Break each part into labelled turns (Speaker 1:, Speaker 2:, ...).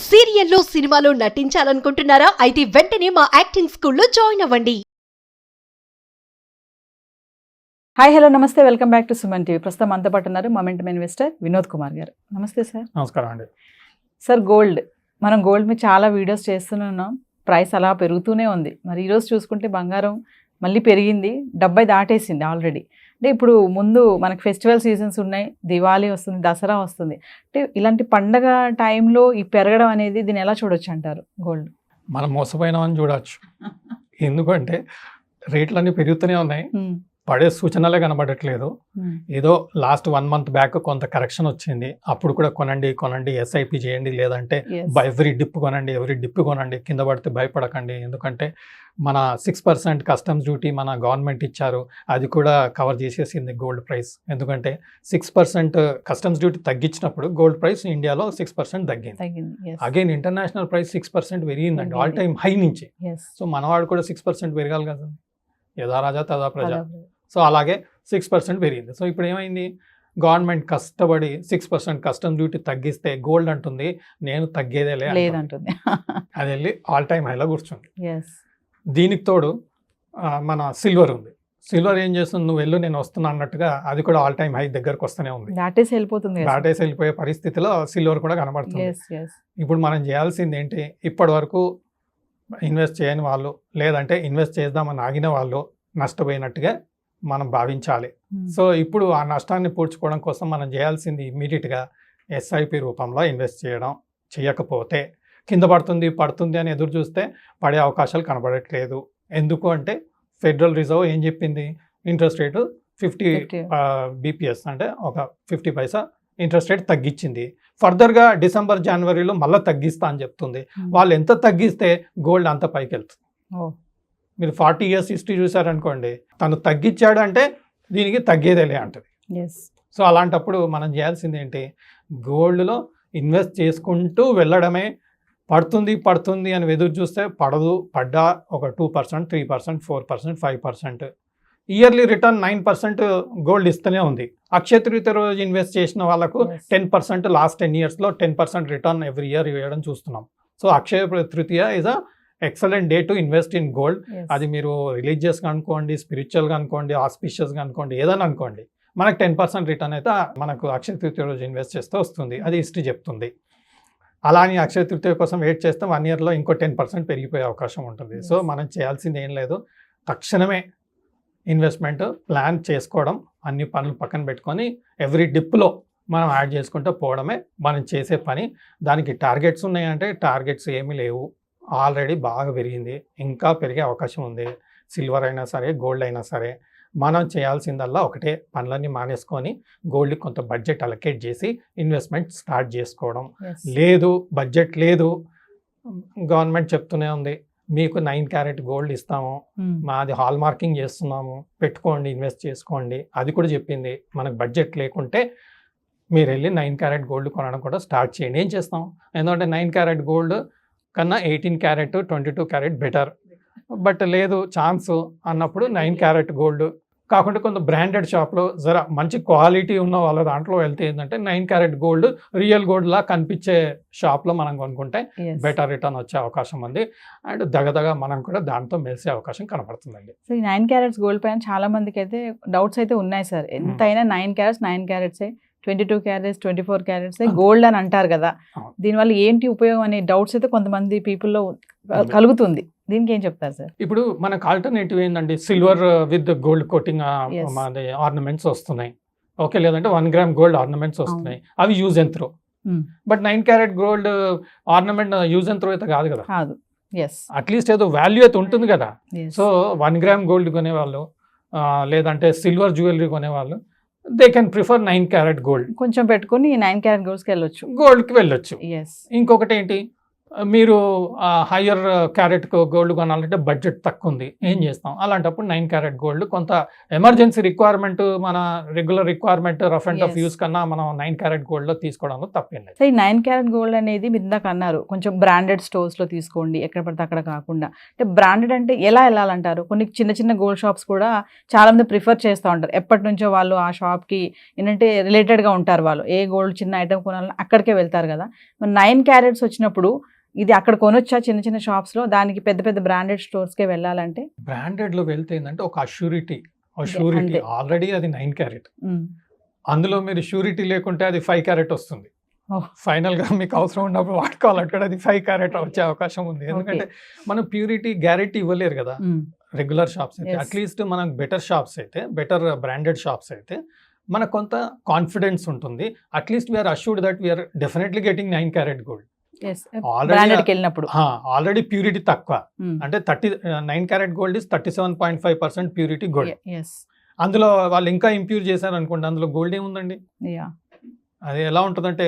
Speaker 1: సీరియల్లో సినిమాలో నటించాలనుకుంటున్నారా? అయితే వెంటనే మా యాక్టింగ్ స్కూల్లో జాయిన్ అవ్వండి.
Speaker 2: హాయ్ హలో నమస్తే, welcome back to Suman TV. ప్రస్తుతం అంతా పాటు ఉన్నారు మొమెంటమ్ ఇన్వెస్టర్ వినోద్ కుమార్ గారు. నమస్తే సార్.
Speaker 3: నమస్కారం అండి.
Speaker 2: సార్, మనం గోల్డ్ మీద చాలా వీడియోస్ చేస్తున్నాం, ప్రైస్ అలా పెరుగుతూనే ఉంది. మరి ఈరోజు చూసుకుంటే బంగారం మళ్ళీ పెరిగింది, 70 దాటేసింది ఆల్రెడీ. అంటే ఇప్పుడు ముందు మనకు ఫెస్టివల్ సీజన్స్ ఉన్నాయి, దివాళీ వస్తుంది, దసరా వస్తుంది. అంటే ఇలాంటి పండగ టైంలో ఈ పెరగడం అనేది దీన్ని ఎలా చూడొచ్చు అంటారు గోల్డ్?
Speaker 3: మనం మోసపోయినామని చూడవచ్చు. ఎందుకంటే రేట్లన్నీ పెరుగుతూనే ఉన్నాయి, పడే సూచనలే కనబడట్లేదు. ఏదో లాస్ట్ 1 month బ్యాక్ కొంత కరెక్షన్ వచ్చింది, అప్పుడు కూడా కొనండి ఎస్ఐపి చేయండి, లేదంటే ఎవ్రీ డిప్ కొనండి, కింద పడితే భయపడకండి. ఎందుకంటే మన 6% కస్టమ్స్ డ్యూటీ మన గవర్నమెంట్ ఇచ్చారు, అది కూడా కవర్ చేసేసింది గోల్డ్ ప్రైస్. ఎందుకంటే 6% కస్టమ్స్ డ్యూటీ తగ్గించినప్పుడు గోల్డ్ ప్రైస్ ఇండియాలో 6% తగ్గింది. అగైన్ ఇంటర్నేషనల్ ప్రైస్ 6% పెరిగిందండి, ఆల్ టైమ్ హై నుంచి. సో మనవాడు కూడా 6% పెరగాలి కదా, యథా రాజా తదా ప్రజ. సో అలాగే 6% పెరిగింది. సో ఇప్పుడు ఏమైంది, గవర్నమెంట్ కష్టపడి 6% కస్టమ్ డ్యూటీ తగ్గిస్తే గోల్డ్ అంటుంది నేను తగ్గేదే లేదంటుంది, అది వెళ్ళి ఆల్ టైమ్ హైలో కూర్చుంది. దీనికి తోడు మన సిల్వర్ ఉంది. సిల్వర్ ఏం చేస్తుంది, నువ్వు వెళ్ళు నేను వస్తున్నా అన్నట్టుగా అది కూడా ఆల్ టైమ్ హై దగ్గరకు వస్తూనే ఉంది. దాటేసి వెళ్ళిపోయే పరిస్థితిలో సిల్వర్ కూడా కనబడుతుంది. ఇప్పుడు మనం చేయాల్సింది ఏంటి, ఇప్పటి వరకు ఇన్వెస్ట్ చేయని వాళ్ళు, లేదంటే ఇన్వెస్ట్ చేద్దామని ఆగిన వాళ్ళు నష్టపోయినట్టుగా మనం భావించాలి. సో ఇప్పుడు ఆ నష్టాన్ని పూడ్చుకోవడం కోసం మనం చేయాల్సింది ఇమ్మీడియట్గా ఎస్ఐపి రూపంలో ఇన్వెస్ట్ చేయకపోతే కింద పడుతుంది అని ఎదురు చూస్తే పడే అవకాశాలు కనబడట్లేదు. ఎందుకు అంటే ఫెడరల్ రిజర్వ్ ఏం చెప్పింది, ఇంట్రెస్ట్ రేటు 50 బీపీఎస్ అంటే ఒక 50 పైసా ఇంట్రెస్ట్ రేట్ తగ్గించింది. ఫర్దర్గా డిసెంబర్ జనవరిలో మళ్ళీ తగ్గిస్తా అని చెప్తుంది. వాళ్ళు ఎంత తగ్గిస్తే గోల్డ్ అంత పైకి వెళ్తుంది. మీరు 40 years హిస్టరీ చూసారనుకోండి, తను తగ్గించాడు అంటే దీనికి తగ్గేదేలే అంటది. సో అలాంటప్పుడు మనం చేయాల్సింది ఏంటి, గోల్డ్లో ఇన్వెస్ట్ చేసుకుంటూ వెళ్ళడమే. పడుతుంది అని ఎదురు చూస్తే పడ్డా ఒక 2%, 3%, 4%, 5%, ఇయర్లీ రిటర్న్ 9% గోల్డ్ ఇస్తూనే ఉంది. అక్షయ తృతీయ రోజు ఇన్వెస్ట్ చేసిన వాళ్ళకు 10% లాస్ట్ 10 yearsలో 10% రిటర్న్ ఎవ్రీ ఇయర్ ఇవ్వడం చూస్తున్నాం. So Akshaya Tritiya is a excellent day to invest in gold. అది మీరు రిలీజియస్గా అనుకోండి, స్పిరిచువల్గా అనుకోండి, ఆస్పిషియస్గా అనుకోండి, ఏదైనా అనుకోండి, మనకు 10% రిటర్న్ అయితే మనకు అక్షయ తృతీయ రోజు ఇన్వెస్ట్ చేస్తే వస్తుంది. అది హిస్టరీ చెప్తుంది. అలా అని అక్షయ తృతీయ కోసం వెయిట్ చేస్తే 1 yearలో ఇంకో 10% పెరిగిపోయే అవకాశం ఉంటుంది. సో మనం చేయాల్సింది ఏం లేదు, తక్షణమే ఇన్వెస్ట్మెంట్ ప్లాన్ చేసుకోవడం, అన్ని పనులు పక్కన పెట్టుకొని ఎవ్రీ డిప్లో మనం యాడ్ చేసుకుంటూ పోవడమే మనం చేసే పని. దానికి టార్గెట్స్ ఉన్నాయంటే టార్గెట్స్ ఏమీ లేవు, ఆల్రెడీ బాగా పెరిగింది, ఇంకా పెరిగే అవకాశం ఉంది. సిల్వర్ అయినా సరే, గోల్డ్ అయినా సరే, మనం చేయాల్సిందల్లా ఒకటే, పనులన్నీ మానేసుకొని గోల్డ్కి కొంత బడ్జెట్ అలొకేట్ చేసి ఇన్వెస్ట్మెంట్ స్టార్ట్ చేసుకోవడం. లేదు బడ్జెట్ లేదు, గవర్నమెంట్ చెప్తూనే ఉంది మీకు 9 carat గోల్డ్ ఇస్తాము, మాది హాల్ మార్కింగ్ చేస్తున్నాము, పెట్టుకోండి, ఇన్వెస్ట్ చేసుకోండి, అది కూడా చెప్పింది. మనకు బడ్జెట్ లేకుంటే మీరు వెళ్ళి 9 carat గోల్డ్ కొనడం కూడా స్టార్ట్ చేయండి. ఏం చేస్తాం, ఎందుకంటే 9 carat గోల్డ్ కన్నా 18 carat, 22 carat బెటర్. బట్ లేదు ఛాన్స్ అన్నప్పుడు 9 carat గోల్డ్ కాకుండా కొంత బ్రాండెడ్ షాప్లో జర మంచి క్వాలిటీ ఉన్న వాళ్ళ దాంట్లో వెళ్తే ఏంటంటే 9 carat గోల్డ్ రియల్ గోల్డ్ లా కనిపించే షాప్లో మనం కొనుక్కుంటే బెటర్ రిటర్న్ వచ్చే అవకాశం ఉంది. అండ్ దగదగా మనం కూడా దాంతో మెలిసే అవకాశం కనపడుతుందండి.
Speaker 2: సో ఈ 9 carats గోల్డ్ పైన చాలా మందికి అయితే డౌట్స్ అయితే ఉన్నాయి సార్. ఎంతైనా 9 carats 22 carats 24 carats గోల్డ్ అని అంటారు కదా, దీనివల్ల ఏంటి ఉపయోగం అనే డౌట్స్ అయితే కొంతమంది పీపుల్లో కలుగుతుంది. దీనికి ఏం చెప్తారు సార్?
Speaker 3: ఇప్పుడు మనకు ఆల్టర్నేటివ్ ఏంటంటే silver with gold coating ornaments వస్తున్నాయి, ఓకే, లేదంటే 1 gram గోల్డ్ ఆర్నమెంట్స్ వస్తున్నాయి, అవి use and throw. But 9 carat gold ornament use and throw అయితే కాదు కదా, అట్లీస్ట్ ఏదో వాల్యూ అయితే ఉంటుంది కదా. సో 1 gram గోల్డ్ కొనేవాళ్ళు, లేదంటే సిల్వర్ జ్యువెలరీ కొనేవాళ్ళు, they can prefer 9 carat gold.
Speaker 2: కొంచెం పెట్టుకుని 9 carat గోల్డ్కి వెళ్ళొచ్చు.
Speaker 3: ఇంకొకటి ఏంటి, మీరు హయ్యర్ క్యారెట్ గోల్డ్ కొనాలంటే బడ్జెట్ తక్కువ ఉంది, ఏం చేస్తాం? అలాంటప్పుడు 9 క్యారెట్ గోల్డ్ కొంత ఎమర్జెన్సీ రిక్వైర్మెంట్, మన regular requirement rough and tough
Speaker 2: Yes.
Speaker 3: Use కన్నా మనం 9 క్యారెట్ గోల్డ్లో తీసుకోవడంలో తప్పేం లేదు.
Speaker 2: సో ఈ 9 క్యారెట్ గోల్డ్ అనేది మీరు ఇందాక అన్నారు కొంచెం బ్రాండెడ్ స్టోర్స్లో తీసుకోండి, ఎక్కడ పడితే అక్కడ కాకుండా. అంటే బ్రాండెడ్ అంటే ఎలా వెళ్ళాలంటారు? కొన్ని చిన్న చిన్న గోల్డ్ షాప్స్ కూడా చాలా మంది ప్రిఫర్ చేస్తూ ఉంటారు. ఎప్పటి నుంచో వాళ్ళు ఆ షాప్కి ఏంటంటే రిలేటెడ్గా ఉంటారు. వాళ్ళు ఏ గోల్డ్ చిన్న ఐటమ్ కొనాలని అక్కడికే వెళ్తారు కదా. మరి 9 క్యారెట్స్ వచ్చినప్పుడు ఇది అక్కడ కొనొచ్చా చిన్న చిన్న షాప్స్లో? దానికి పెద్ద పెద్ద బ్రాండెడ్ స్టోర్స్కే వెళ్ళాలంటే
Speaker 3: బ్రాండెడ్లో వెళ్తే ఏంటంటే ఒక అష్యూరిటీ
Speaker 2: అంతే.
Speaker 3: ఆల్రెడీ అది 9 క్యారెట్,
Speaker 2: ఉమ్.
Speaker 3: అందులో మీరు షూరిటీ లేకుంటే అది 5 క్యారెట్ వస్తుంది.
Speaker 2: Oh.
Speaker 3: ఫైనల్గా మీకు అవసరం ఉన్నప్పుడు వాడుకోవాలంటే అది 5 క్యారెట్ వచ్చే అవకాశం ఉంది. ఎందుకంటే మనం ప్యూరిటీ గ్యారెంటీ ఇవ్వలేరు కదా
Speaker 2: ఉమ్.
Speaker 3: రెగ్యులర్ షాప్స్ అయితే.
Speaker 2: Yes.
Speaker 3: అట్లీస్ట్ మనకు బెటర్ షాప్స్ అయితే, బెటర్ బ్రాండెడ్ షాప్స్ అయితే మనకు కొంత కాన్ఫిడెన్స్ ఉంటుంది. At least we are assured that we are definitely getting 9 carat gold.
Speaker 2: Yes.
Speaker 3: Already-
Speaker 2: బ్రాండెడ్కి వెళ్ళినప్పుడు
Speaker 3: ఆల్రెడీ ప్యూరిటీ తక్కువ,
Speaker 2: ఉమ్.
Speaker 3: అంటే 9 carat gold is 37.5% purity gold.
Speaker 2: Yes.
Speaker 3: అందులో వాళ్ళు ఇంకా ఇంప్యూర్ చేశారు అనుకోండి, అందులో గోల్డ్ ఏముందండి?
Speaker 2: యా.
Speaker 3: అది ఎలా ఉంటుందంటే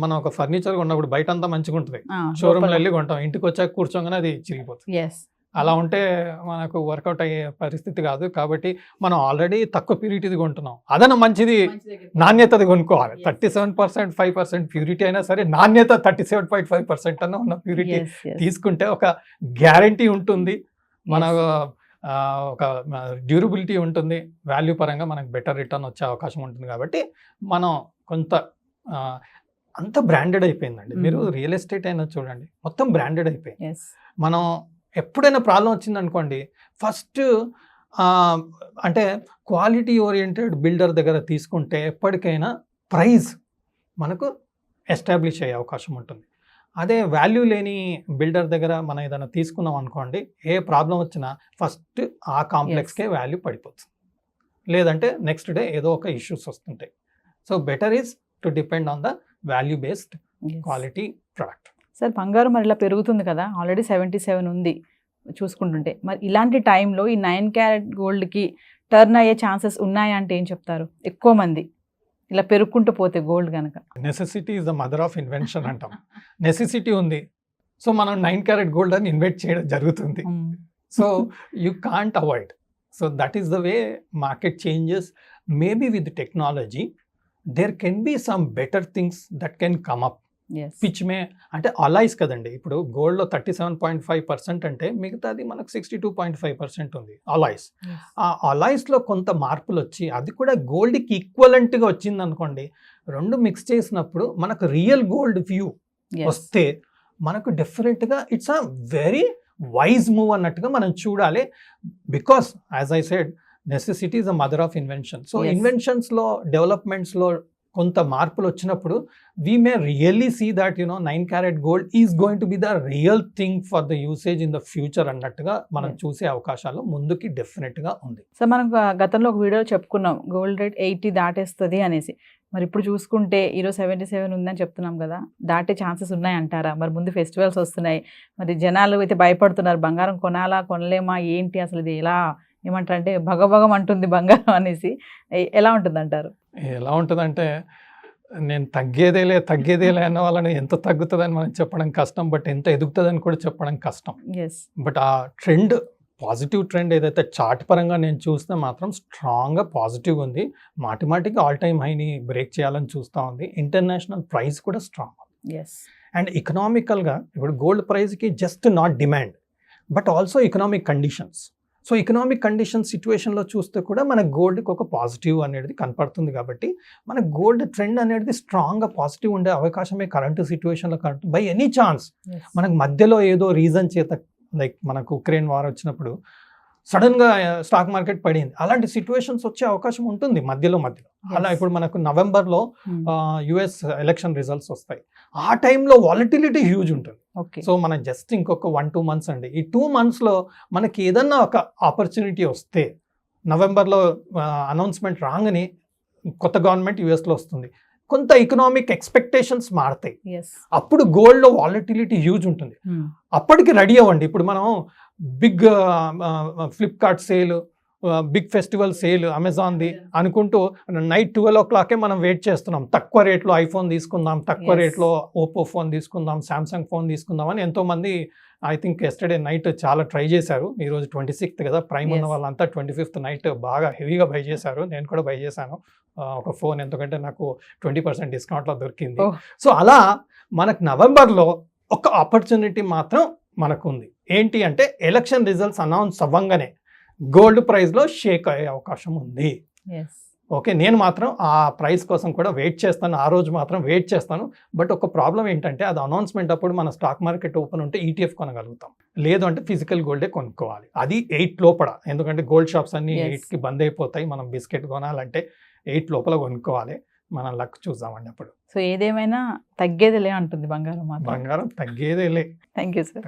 Speaker 3: మనం ఒక ఫర్నిచర్ కొన్నప్పుడు బయట అంతా మంచిగా ఉంటుంది, షోరూమ్లో వెళ్ళి కొంటాం, ఇంటికి వచ్చాక కూర్చోగానే అది చిరిగిపోతుంది.
Speaker 2: ఎస్.
Speaker 3: అలా ఉంటే మనకు వర్కౌట్ అయ్యే పరిస్థితి కాదు. కాబట్టి మనం ఆల్రెడీ తక్కువ ప్యూరిటీది కొంటున్నాం, అదన మంచిది నాణ్యతది కొనుక్కోవాలి. 37% 5% ప్యూరిటీ అయినా సరే నాణ్యత 37.5% అన్న ఉన్న ప్యూరిటీ తీసుకుంటే ఒక గ్యారంటీ ఉంటుంది, మన ఒక డ్యూరబిలిటీ ఉంటుంది, వాల్యూ పరంగా మనకు బెటర్ రిటర్న్ వచ్చే అవకాశం ఉంటుంది. కాబట్టి మనం కొంత అంత బ్రాండెడ్ అయిపోయిందండి. మీరు రియల్ ఎస్టేట్ అయినా చూడండి, మొత్తం బ్రాండెడ్ అయిపోయింది.
Speaker 2: ఎస్.
Speaker 3: మనం ఎప్పుడైనా ప్రాబ్లం వచ్చిందనుకోండి, ఫస్ట్ అంటే క్వాలిటీ ఓరియంటెడ్ బిల్డర్ దగ్గర తీసుకుంటే ఎప్పటికైనా ప్రైస్ మనకు ఎస్టాబ్లిష్ అయ్యే అవకాశం ఉంటుంది. అదే వాల్యూ లేని బిల్డర్ దగ్గర మనం ఏదైనా తీసుకున్నాం అనుకోండి, ఏ ప్రాబ్లం వచ్చినా ఫస్ట్ ఆ కాంప్లెక్స్కే వాల్యూ పడిపోతుంది, లేదంటే నెక్స్ట్ డే ఏదో ఒక ఇష్యూస్ వస్తుంటాయి. So better is to depend on the value based quality product.
Speaker 2: Sir బంగారం మరి ఇలా పెరుగుతుంది కదా, ఆల్రెడీ 77 ఉంది చూసుకుంటుంటే, మరి ఇలాంటి టైంలో ఈ 9 క్యారెట్ గోల్డ్కి టర్న్ అయ్యే ఛాన్సెస్ ఉన్నాయా అంటే ఏం చెప్తారు? ఎక్కువ మంది ఇలా పెరుగుకుంటూ పోతే గోల్డ్ కనుక.
Speaker 3: Necessity is the mother of invention అంటాం. నెసెసిటీ ఉంది, సో మనం 9 క్యారెట్ గోల్డ్ అని ఇన్వెస్ట్ చేయడం జరుగుతుంది. So you can't avoid. So that is the way market changes. Maybe with technology there can be some better things that can come up, పిచ్ మే అంటే alloys కదండి. ఇప్పుడు గోల్డ్లో 37.5% అంటే మిగతాది మనకు 62.5% ఉంది అలాయిస్. ఆ అలాయిస్లో కొంత మార్పులు వచ్చి అది కూడా గోల్డ్కి ఈక్వలెంట్గా వచ్చింది అనుకోండి, రెండు మిక్స్ చేసినప్పుడు మనకు రియల్ గోల్డ్ వ్యూ వస్తే మనకు డెఫినెట్గా it's a very wise move అన్నట్టుగా మనం చూడాలి. Because as I said necessity is the mother of invention. So ఇన్వెన్షన్స్లో డెవలప్మెంట్స్లో కొంత మార్పులు వచ్చినప్పుడు we may really see that 9 carat gold is going to be the real thing for the usage in the future అన్నట్టుగా మనం చూసే అవకాశాలు ముందుకి డెఫినెట్గా ఉంది.
Speaker 2: సో మనం గతంలో ఒక వీడియో చెప్పుకున్నాం గోల్డ్ రేట్ 80 దాటేస్తుంది అనేసి. మరి ఇప్పుడు చూసుకుంటే ఈరోజు 77 ఉందని చెప్తున్నాం కదా, దాటే ఛాన్సెస్ ఉన్నాయంటారా? మరి ముందు ఫెస్టివల్స్ వస్తున్నాయి, మరి జనాలు అయితే భయపడుతున్నారు, బంగారం కొనాలా కొనలేమా ఏంటి అసలు ఇది ఎలా ఏమంటారంటే భగభగం అంటుంది బంగారం అనేసి. ఎలా ఉంటుంది అంటారు?
Speaker 3: ఎలా ఉంటుందంటే నేను తగ్గేదేలే అన్న వాళ్ళని ఎంత తగ్గుతుందని మనం చెప్పడం కష్టం, బట్ ఎంత ఎదుగుతుందని కూడా చెప్పడం కష్టం. బట్ ఆ ట్రెండ్, పాజిటివ్ ట్రెండ్ ఏదైతే చార్ట్ పరంగా నేను చూస్తే మాత్రం స్ట్రాంగ్గా పాజిటివ్ ఉంది. మాటిమాటికి ఆల్ టైమ్ హైని బ్రేక్ చేయాలని చూస్తూ ఉంది. ఇంటర్నేషనల్ ప్రైస్ కూడా స్ట్రాంగ్ ఉంది. అండ్ ఎకనామికల్గా ఇప్పుడు గోల్డ్ ప్రైస్కి just not demand but also economic conditions. So economic condition సిచ్యువేషన్లో చూస్తే కూడా మన గోల్డ్కి ఒక పాజిటివ్ అనేది కనపడుతుంది. కాబట్టి మన గోల్డ్ ట్రెండ్ అనేది స్ట్రాంగ్గా పాజిటివ్ ఉండే అవకాశమే కరెంట్ సిచ్యువేషన్లో బై ఎనీ ఛాన్స్. మనకు మధ్యలో ఏదో రీజన్ చేత లైక్ మనకు ఉక్రెయిన్ వార్ వచ్చినప్పుడు సడన్గా స్టాక్ మార్కెట్ పడింది, అలాంటి సిచ్యువేషన్స్ వచ్చే అవకాశం ఉంటుంది మధ్యలో. అలా ఇప్పుడు మనకు నవంబర్లో యుఎస్ ఎలక్షన్ రిజల్ట్స్ వస్తాయి, ఆ టైంలో వాలటిలిటీ హ్యూజ్ ఉంటుంది. సో మనం జస్ట్ ఇంకొక 1-2 మంత్స్ అండి, ఈ 2 మంత్స్లో మనకి ఏదన్నా ఒక ఆపర్చునిటీ వస్తే, నవంబర్లో అనౌన్స్మెంట్ రాగానే కొత్త గవర్నమెంట్ యుఎస్లో వస్తుంది, కొంత ఎకనామిక్ ఎక్స్పెక్టేషన్స్ మారుతాయి, అప్పుడు గోల్డ్లో వాలటిలిటీ హ్యూజ్ ఉంటుంది. అప్పటికి రెడీ అవ్వండి. ఇప్పుడు మనం big Flipkart sale, big festival sale అమెజాన్ది అనుకుంటూ నైట్ 12 మనం వెయిట్ చేస్తున్నాం. తక్కువ రేట్లో ఐఫోన్ తీసుకుందాం, తక్కువ
Speaker 2: Yes.
Speaker 3: రేట్లో ఓప్పో ఫోన్ తీసుకుందాం, సామ్సంగ్ ఫోన్ తీసుకుందాం అని ఎంతోమంది ఐ థింక్ ఎస్టర్డే నైట్ చాలా ట్రై చేశారు. ఈరోజు 26th కదా, ప్రైమ్ ఉన్న
Speaker 2: Yes.
Speaker 3: వాళ్ళంతా 25th నైట్ బాగా హెవీగా బై చేశారు. నేను కూడా బై చేశాను ఒక ఫోన్, ఎందుకంటే నాకు 20% డిస్కౌంట్లో దొరికింది.
Speaker 2: Oh.
Speaker 3: సో అలా మనకు నవంబర్లో ఒక ఆపర్చునిటీ మాత్రం మనకు ఉంది. ఏంటి అంటే ఎలక్షన్ రిజల్ట్స్ అనౌన్స్ అవ్వంగానే గోల్డ్ ప్రైస్లో షేక్ అయ్యే అవకాశం ఉంది.
Speaker 2: ఎస్
Speaker 3: ఓకే, నేను మాత్రం ఆ ప్రైస్ కోసం కూడా వెయిట్ చేస్తాను, ఆ రోజు మాత్రం వెయిట్ చేస్తాను. బట్ ఒక ప్రాబ్లం ఏంటంటే అది అనౌన్స్మెంట్ అప్పుడు మన స్టాక్ మార్కెట్ ఓపెన్ ఉంటే ETF కొనగలుగుతాం, లేదు అంటే ఫిజికల్ గోల్డే కొనుక్కోవాలి. అది 8 లోపల, ఎందుకంటే గోల్డ్ షాప్స్ అన్ని
Speaker 2: Yes.
Speaker 3: 8కి బంద్ అయిపోతాయి. మనం బిస్కెట్ కొనాలంటే 8 లోపల కొనుక్కోవాలి. మనం లక్ చూద్దామండి అప్పుడు.
Speaker 2: సో ఏదేమైనా తగ్గేదిలే అంటుంది బంగారం మాత్రం.
Speaker 3: బంగారం తగ్గేదే లే.
Speaker 2: Thank you sir.